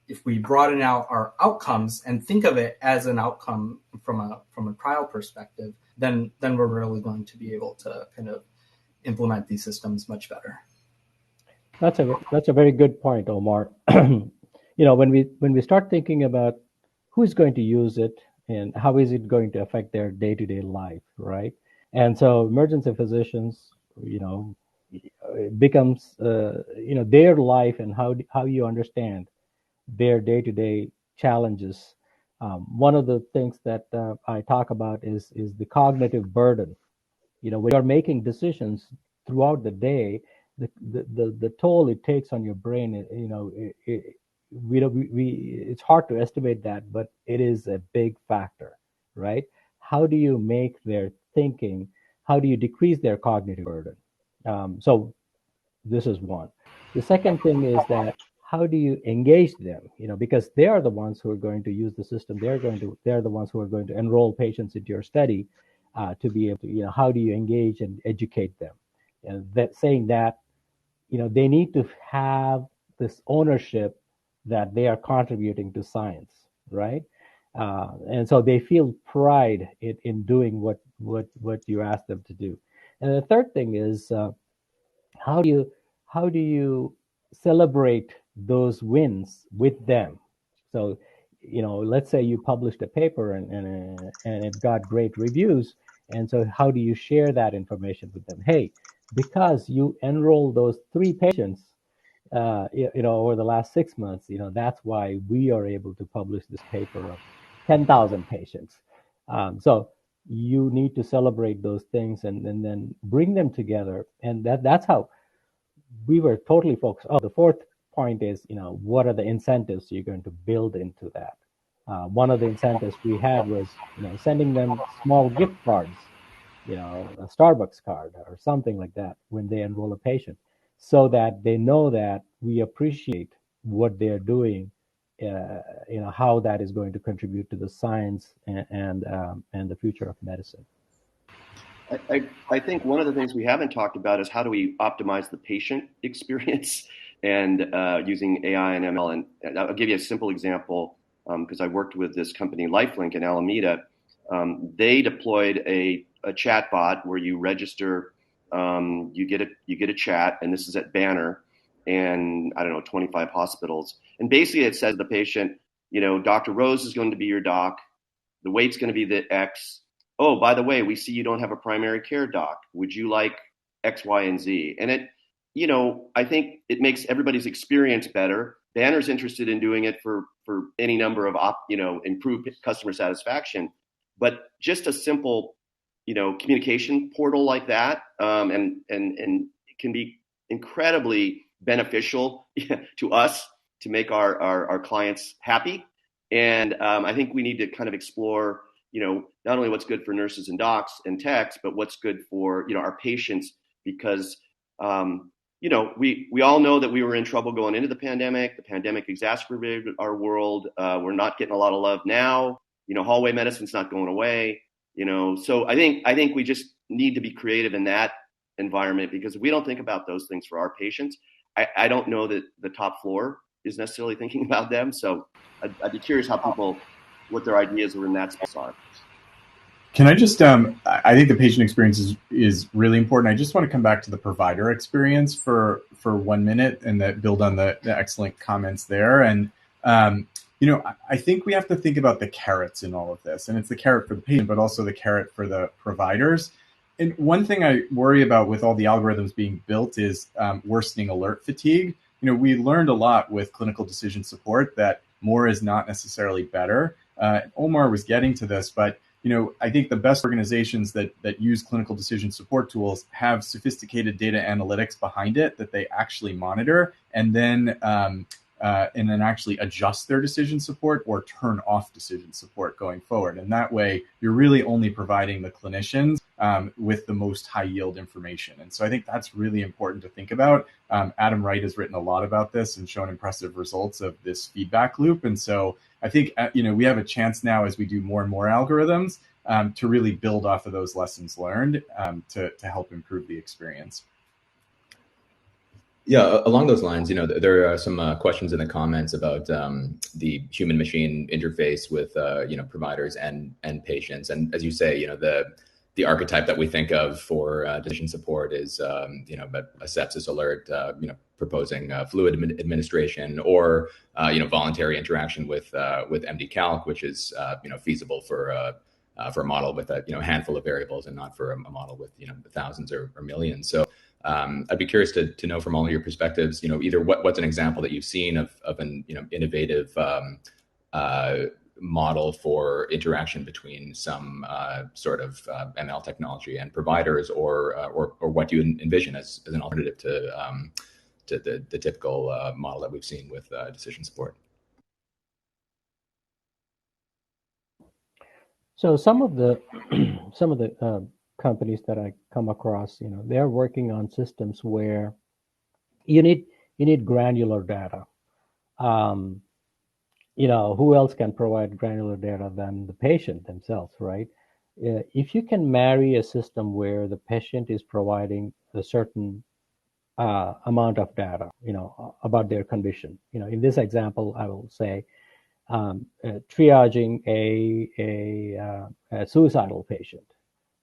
Speaker 4: if we broaden out our outcomes and think of it as an outcome from a trial perspective, then we're really going to be able to kind of implement these systems much better.
Speaker 7: That's a very good point, Omar. When we start thinking about who's going to use it and how is it going to affect their day-to-day life, right? And so emergency physicians, becomes their life and how you understand their day-to-day challenges. One of the things that I talk about is the cognitive burden. When you're making decisions throughout the day, the toll it takes on your brain, it's hard to estimate that, but it is a big factor, right? How do you make their thinking? How do you decrease their cognitive burden? So this is one. The second thing is that how do you engage them? Because they are the ones who are going to use the system. They're the ones who are going to enroll patients into your study, to be able to, how do you engage and educate them? And that saying that, they need to have this ownership that they are contributing to science, right? And so they feel pride in doing what you ask them to do. And the third thing is, how do you celebrate those wins with them? So, let's say you published a paper and it got great reviews, and so how do you share that information with them? Hey, because you enrolled those 3 patients, over the last 6 months, that's why we are able to publish this paper of 10,000 patients. So you need to celebrate those things and then bring them together, and that's how we were totally focused. Oh, the fourth point is, what are the incentives you're going to build into that? One of the incentives we had was, sending them small gift cards, a Starbucks card or something like that when they enroll a patient, so that they know that we appreciate what they're doing, how that is going to contribute to the science and the future of medicine.
Speaker 5: I think one of the things we haven't talked about is how do we optimize the patient experience and using AI and ML. And I'll give you a simple example because I worked with this company, Lifelink in Alameda. They deployed a chat bot where you register, you get a chat, and this is at Banner, and I don't know, 25 hospitals. And basically it says to the patient, Dr. Rose is going to be your doc. The weight's going to be the X. Oh, by the way, we see you don't have a primary care doc. Would you like X, Y, and Z? And it, I think it makes everybody's experience better. Banner's interested in doing it for any number of, improved customer satisfaction. But just a simple, communication portal like that, and it can be incredibly beneficial to us to make our clients happy. And I think we need to kind of explore, not only what's good for nurses and docs and techs, but what's good for, our patients, because, we all know that we were in trouble going into the pandemic. The pandemic exacerbated our world. We're not getting a lot of love now. Hallway medicine's not going away. So I think we just need to be creative in that environment, because if we don't think about those things for our patients, I don't know that the top floor is necessarily thinking about them. So I'd be curious what their ideas are in that space are.
Speaker 6: Can I just, I think the patient experience is really important. I just want to come back to the provider experience for 1 minute and that build on the excellent comments there. And, I think we have to think about the carrots in all of this. And it's the carrot for the patient, but also the carrot for the providers. And one thing I worry about with all the algorithms being built is worsening alert fatigue. We learned a lot with clinical decision support that more is not necessarily better. Omar was getting to this, but I think the best organizations that use clinical decision support tools have sophisticated data analytics behind it that they actually monitor and then actually adjust their decision support or turn off decision support going forward. And that way, you're really only providing the clinicians with the most high yield information. And so I think that's really important to think about. Adam Wright has written a lot about this and shown impressive results of this feedback loop. And so I think, we have a chance now as we do more and more algorithms to really build off of those lessons learned to help improve the experience.
Speaker 2: Yeah, along those lines, there are some questions in the comments about the human-machine interface with, providers and patients. And as you say, the archetype that we think of for decision support is, a sepsis alert, proposing fluid administration or, voluntary interaction with MD Calc, which is, feasible for for a model with a handful of variables and not for a model with thousands or millions. So I'd be curious to know from all of your perspectives, either what's an example that you've seen of an innovative model for interaction between some sort of ML technology and providers, or what you envision as an alternative to the typical model that we've seen with decision support.
Speaker 7: So some of the companies that I come across, they're working on systems where you need granular data. Who else can provide granular data than the patient themselves, right? If you can marry a system where the patient is providing a certain amount of data, about their condition. In this example, I will say triaging a suicidal patient,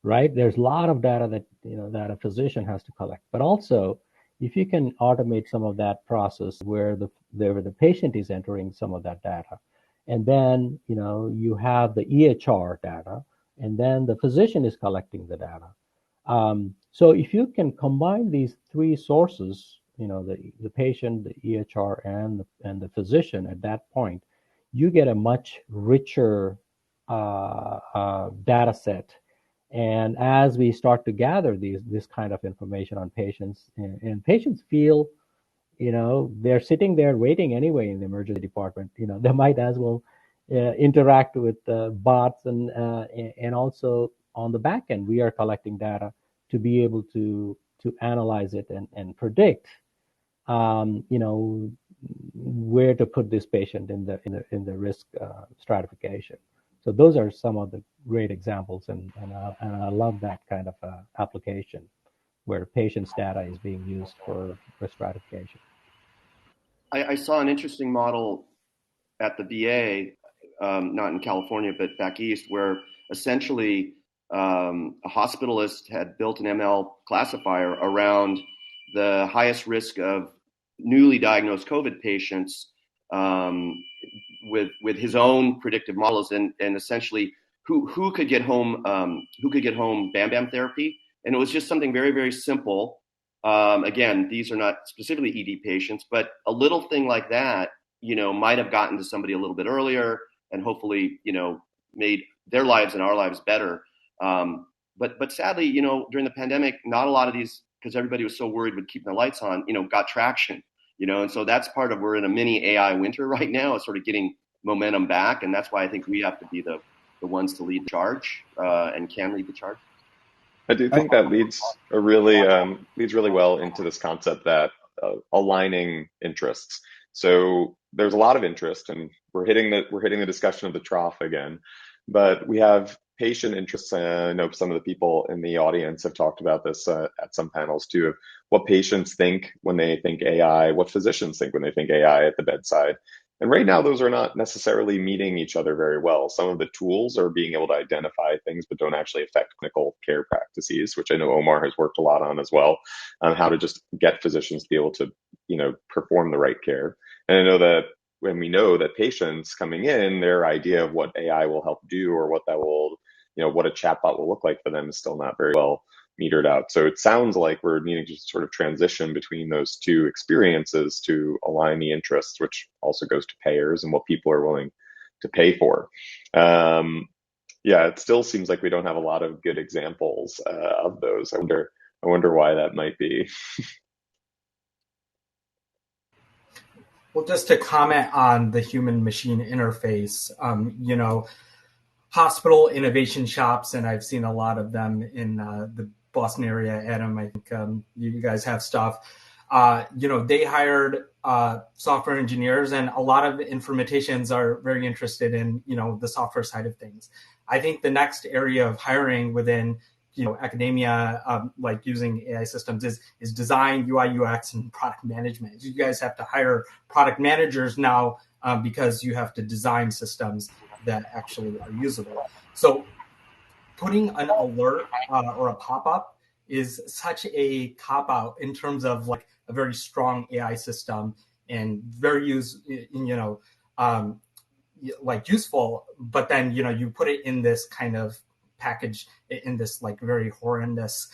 Speaker 7: right? There's a lot of data that a physician has to collect, but also if you can automate some of that process where the patient is entering some of that data, and then you have the EHR data, and then the physician is collecting the data. So if you can combine these three sources, the patient, the EHR, and the physician at that point, you get a much richer data set. And as we start to gather this kind of information on patients, and patients feel, they're sitting there waiting anyway in the emergency department, they might as well interact with bots, and also on the back end, we are collecting data to be able to analyze it and predict, where to put this patient in the risk stratification. So those are some of the great examples, and I love that kind of application where patient's data is being used for risk stratification.
Speaker 5: I saw an interesting model at the VA, not in California, but back east, where essentially a hospitalist had built an ML classifier around the highest risk of newly diagnosed COVID patients, with his own predictive models, and essentially who could get home Bam Bam therapy. And it was just something very, very simple. Again, these are not specifically ED patients, but a little thing like that, might have gotten to somebody a little bit earlier, and hopefully, made their lives and our lives better. But sadly, during the pandemic, not a lot of these, because everybody was so worried with keeping the lights on, got traction. And so that's part of, we're in a mini AI winter right now, sort of getting momentum back. And that's why I think we have to be the ones to lead the charge, and can lead the charge.
Speaker 3: I do think that leads really well into this concept that aligning interests. So there's a lot of interest, and we're hitting the discussion of the trough again. But we have patient interests. I know some of the people in the audience have talked about this at some panels too, of what patients think when they think AI, what physicians think when they think AI at the bedside. And right now, those are not necessarily meeting each other very well. Some of the tools are being able to identify things, but don't actually affect clinical care practices, which I know Omar has worked a lot on as well, on how to just get physicians to be able to, perform the right care. And I know that when we know that patients coming in, their idea of what AI will help do, or what that will, what a chatbot will look like for them, is still not very well metered out. So it sounds like we're needing to sort of transition between those two experiences to align the interests, which also goes to payers and what people are willing to pay for. It still seems like we don't have a lot of good examples of those. I wonder why that might be.
Speaker 4: Well, just to comment on the human-machine interface, hospital innovation shops, and I've seen a lot of them in the Boston area. Adam, I think you guys have stuff. They hired software engineers, and a lot of informaticians are very interested in, the software side of things. I think the next area of hiring within academia, like using AI systems, is design, UI, UX, and product management. You guys have to hire product managers now because you have to design systems that actually are usable. So putting an alert or a pop-up is such a cop-out in terms of like a very strong AI system, and very like useful, but then, you put it in this kind of package in this like very horrendous,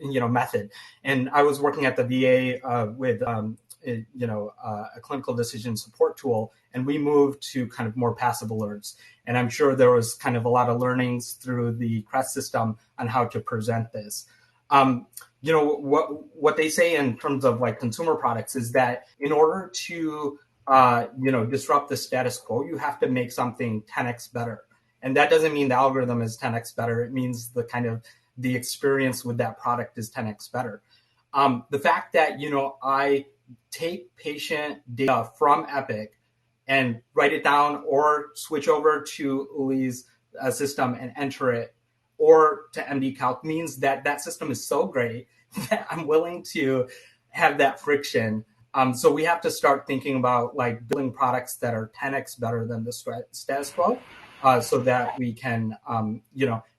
Speaker 4: method. And I was working at the VA with, a clinical decision support tool, and we moved to kind of more passive alerts. And I'm sure there was kind of a lot of learnings through the CREST system on how to present this. What they say in terms of like consumer products is that in order to disrupt the status quo, you have to make something 10x better. And that doesn't mean the algorithm is 10x better. It means the experience with that product is 10x better. The fact that, I take patient data from Epic and write it down or switch over to Uli's system and enter it, or to MD Calc, means that system is so great that I'm willing to have that friction. So we have to start thinking about like building products that are 10x better than the status quo, so that we can, and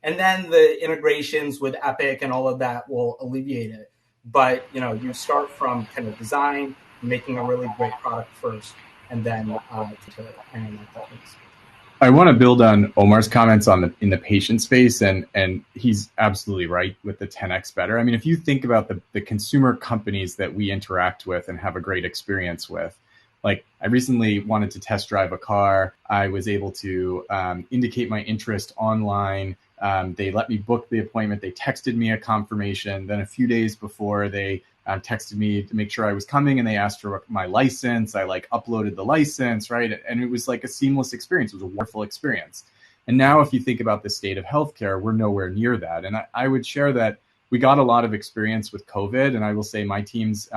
Speaker 4: then the integrations with Epic and all of that will alleviate it. But, you start from kind of design, making a really great product first, and then to implement things.
Speaker 6: I want to build on Omar's comments in the patient space, and he's absolutely right with the 10x better. I mean, if you think about the consumer companies that we interact with and have a great experience with, like I recently wanted to test drive a car. I was able to indicate my interest online. They let me book the appointment. They texted me a confirmation. Then a few days before, they texted me to make sure I was coming, and they asked for my license. I uploaded the license, right? And it was like a seamless experience. It was a wonderful experience. And now if you think about the state of healthcare, we're nowhere near that. And I would share that we got a lot of experience with COVID. And I will say my teams,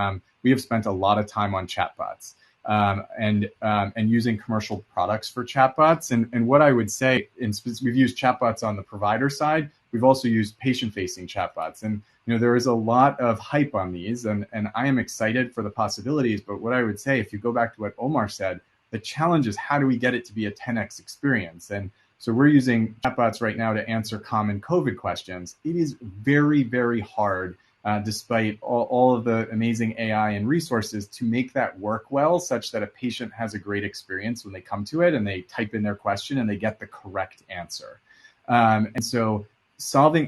Speaker 6: we have spent a lot of time on chatbots. And using commercial products for chatbots. And what I would say, we've used chatbots on the provider side. We've also used patient-facing chatbots. And there is a lot of hype on these, and I am excited for the possibilities. But what I would say, if you go back to what Omar said, the challenge is how do we get it to be a 10x experience? And so we're using chatbots right now to answer common COVID questions. It is very, very hard, despite all of the amazing AI and resources, to make that work well, such that a patient has a great experience when they come to it and they type in their question and they get the correct answer. And so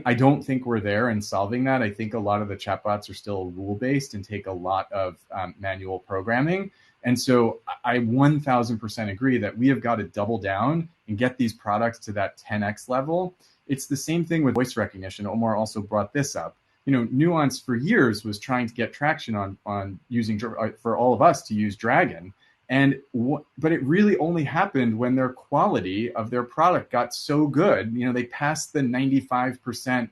Speaker 6: I don't think we're there in solving that. I think a lot of the chatbots are still rule-based and take a lot of manual programming. And so I 1000% agree that we have got to double down and get these products to that 10x level. It's the same thing with voice recognition. Omar also brought this up. Nuance for years was trying to get traction on using, for all of us to use Dragon. But it really only happened when their quality of their product got so good. They passed the 95%,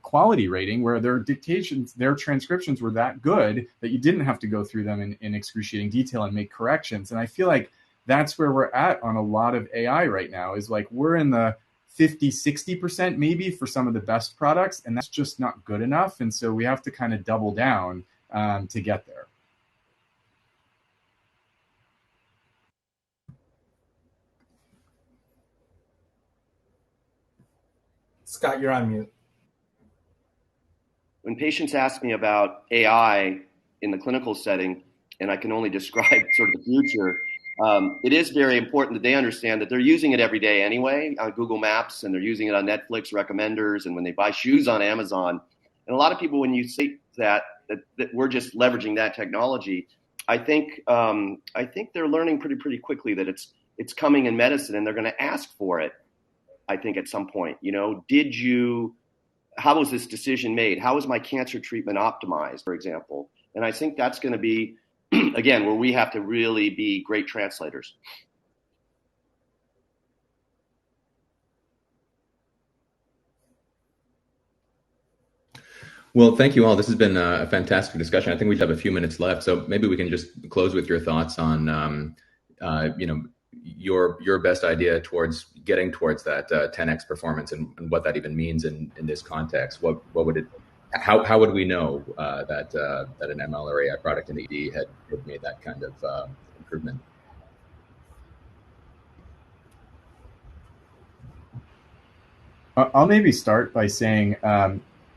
Speaker 6: quality rating, where their dictations, their transcriptions were that good that you didn't have to go through them in excruciating detail and make corrections. And I feel like that's where we're at on a lot of AI right now, is like we're in the 50, 60% maybe for some of the best products, and that's just not good enough. And so we have to kind of double down to get there.
Speaker 4: Scott, you're on mute.
Speaker 5: When patients ask me about AI in the clinical setting, and I can only describe sort of the future, it is very important that they understand that they're using it every day anyway on Google Maps, and they're using it on Netflix recommenders, and when they buy shoes on Amazon. And a lot of people, when you say that we're just leveraging that technology, I think they're learning pretty quickly that it's coming in medicine, and they're going to ask for it. I think at some point, how was this decision made? How is my cancer treatment optimized, for example? And I think that's going to be, again, where we have to really be great translators.
Speaker 2: Well, thank you all. This has been a fantastic discussion. I think we have a few minutes left, so maybe we can just close with your thoughts on, your best idea towards getting towards that 10x performance, and what that even means in this context. What would it? How would we know that an ML or AI product in ED had made that kind of improvement?
Speaker 6: I'll maybe start by saying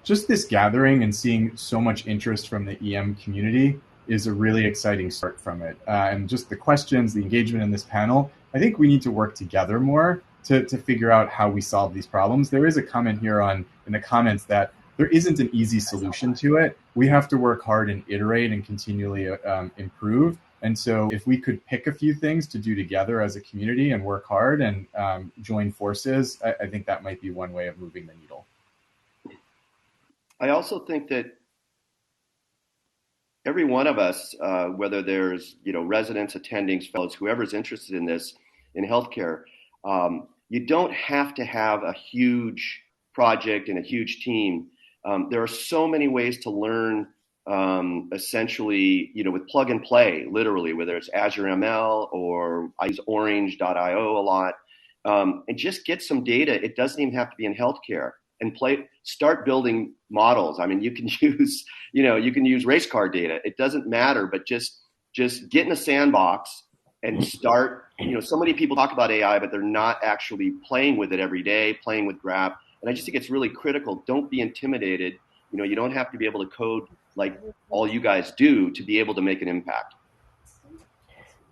Speaker 6: just this gathering and seeing so much interest from the EM community is a really exciting start from it. And just the questions, the engagement in this panel I think we need to work together more to figure out how we solve these problems. There is a comment here in the comments that there isn't an easy solution to it. We have to work hard and iterate and continually improve. And so if we could pick a few things to do together as a community and work hard and join forces, I think that might be one way of moving the needle.
Speaker 5: I also think that every one of us, whether there's residents, attendings, fellows, whoever's interested in this in healthcare, you don't have to have a huge project and a huge team. There are so many ways to learn, essentially, with plug and play, literally, whether it's Azure ML or I use Orange.io a lot, and just get some data. It doesn't even have to be in healthcare. And start building models. I mean, you can use race car data. It doesn't matter, but just get in a sandbox and start. So many people talk about AI, but they're not actually playing with it every day, playing with Graph. And I just think it's really critical. Don't be intimidated. You don't have to be able to code like all you guys do to be able to make an impact.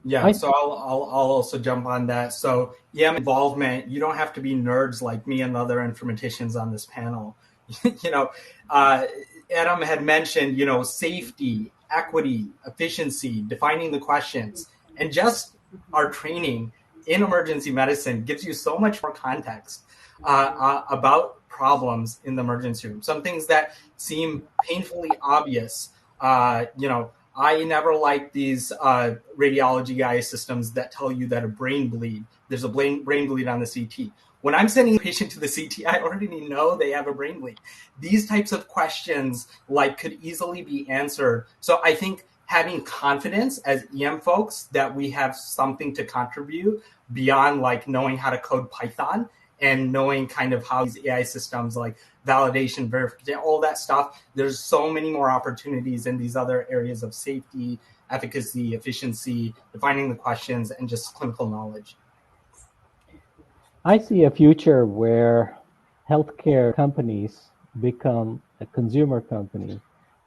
Speaker 4: Yeah, so I'll also jump on that. So EM involvement, you don't have to be nerds like me and the other informaticians on this panel. Adam had mentioned, safety, equity, efficiency, defining the questions, and just our training in emergency medicine gives you so much more context about problems in the emergency room. Some things that seem painfully obvious, I never liked these radiology guide systems that tell you that a brain bleed, there's a brain bleed on the CT. When I'm sending a patient to the CT, I already know they have a brain bleed. These types of questions could easily be answered. So I think having confidence as EM folks that we have something to contribute beyond knowing how to code Python and knowing kind of how these AI systems validation, verification, all that stuff. There's so many more opportunities in these other areas of safety, efficacy, efficiency, defining the questions, and just clinical knowledge.
Speaker 7: I see a future where healthcare companies become a consumer company,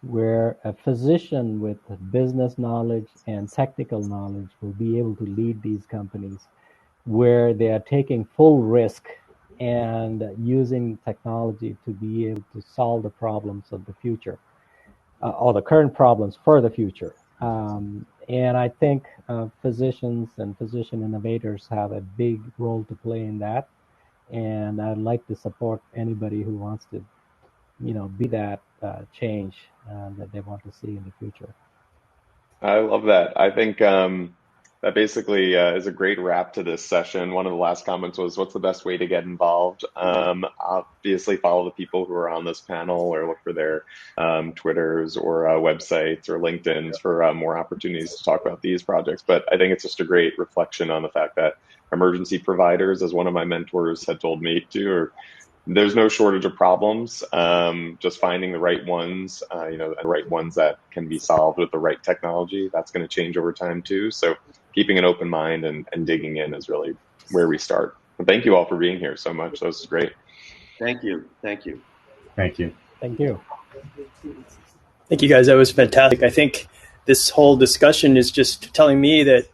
Speaker 7: where a physician with business knowledge and technical knowledge will be able to lead these companies, where they are taking full risk and using technology to be able to solve the problems of the future, or the current problems for the future. And I think physicians and physician innovators have a big role to play in that. And I'd like to support anybody who wants to, be that change that they want to see in the future.
Speaker 3: I love that. I think that basically is a great wrap to this session. One of the last comments was, what's the best way to get involved? Obviously, follow the people who are on this panel or look for their Twitters or websites or LinkedIn's for more opportunities to talk about these projects. But I think it's just a great reflection on the fact that emergency providers, as one of my mentors had told me to, there's no shortage of problems, just finding the right ones, the right ones that can be solved with the right technology. That's going to change over time too. So keeping an open mind and digging in is really where we start. And thank you all for being here so much. That was great.
Speaker 5: Thank you. Thank you.
Speaker 6: Thank you.
Speaker 7: Thank you.
Speaker 8: Thank you, guys. That was fantastic. I think this whole discussion is just telling me that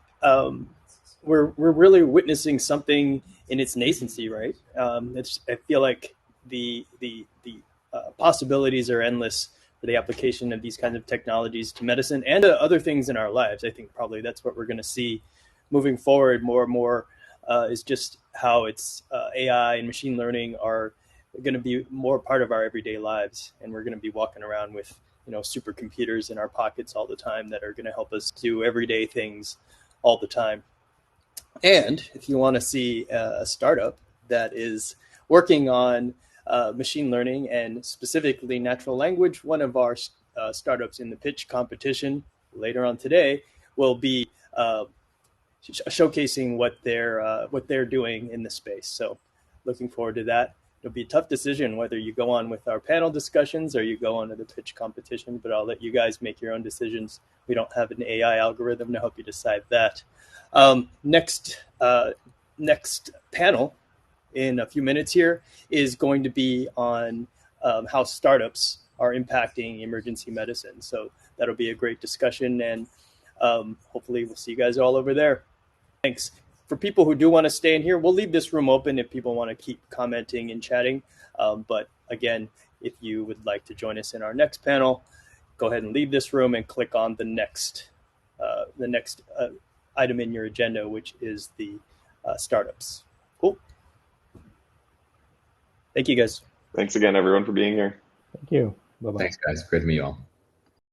Speaker 8: we're really witnessing something in its nascency, right? I feel like the possibilities are endless for the application of these kinds of technologies to medicine and to other things in our lives. I think probably that's what we're going to see moving forward more and more, is just how it's AI and machine learning are going to be more part of our everyday lives, and we're going to be walking around with supercomputers in our pockets all the time that are going to help us do everyday things all the time. And if you want to see a startup that is working on machine learning and specifically natural language, one of our startups in the pitch competition later on today will be showcasing what they're doing in the space. So looking forward to that. It'll be a tough decision whether you go on with our panel discussions or you go on to the pitch competition, but I'll let you guys make your own decisions. We don't have an AI algorithm to help you decide that. Next panel in a few minutes here is going to be on how startups are impacting emergency medicine. So that'll be a great discussion, and hopefully we'll see you guys all over there. Thanks. for people who do want to stay in here, we'll leave this room open if people want to keep commenting and chatting. But again, if you would like to join us in our next panel, go ahead and leave this room and click on the next item in your agenda, which is the startups. Cool. Thank you, guys.
Speaker 3: Thanks again, everyone, for being here.
Speaker 7: Thank you. Bye-bye.
Speaker 2: Thanks, guys. Great to meet you all.